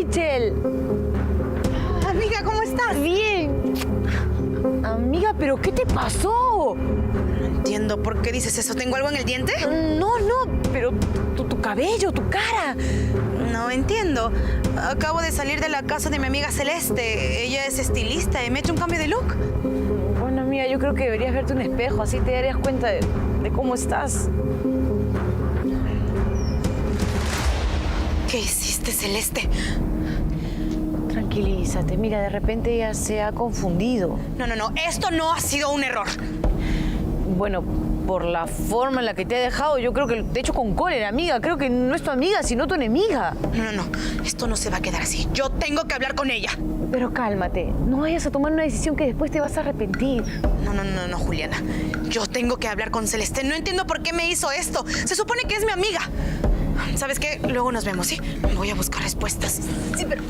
Rachel! Amiga, ¿cómo estás? Bien. Amiga, ¿pero qué te pasó? No entiendo por qué dices eso. ¿Tengo algo en el diente? No, pero tu cabello, tu cara. No entiendo. Acabo de salir de la casa de mi amiga Celeste. Ella es estilista y me ha hecho un cambio de look. Bueno, amiga, yo creo que deberías verte un espejo, así te darías cuenta de cómo estás. ¿Qué hiciste, Celeste? Tranquilízate, mira, de repente ella se ha confundido. No. Esto no ha sido un error. Bueno, por la forma en la que te ha dejado, yo creo que te he hecho con cólera, amiga. Creo que no es tu amiga, sino tu enemiga. No. Esto no se va a quedar así. Yo tengo que hablar con ella. Pero cálmate. No vayas a tomar una decisión que después te vas a arrepentir. No, Juliana. Yo tengo que hablar con Celeste. No entiendo por qué me hizo esto. Se supone que es mi amiga. ¿Sabes qué? Luego nos vemos, ¿sí? Voy a buscar respuestas. Sí, pero...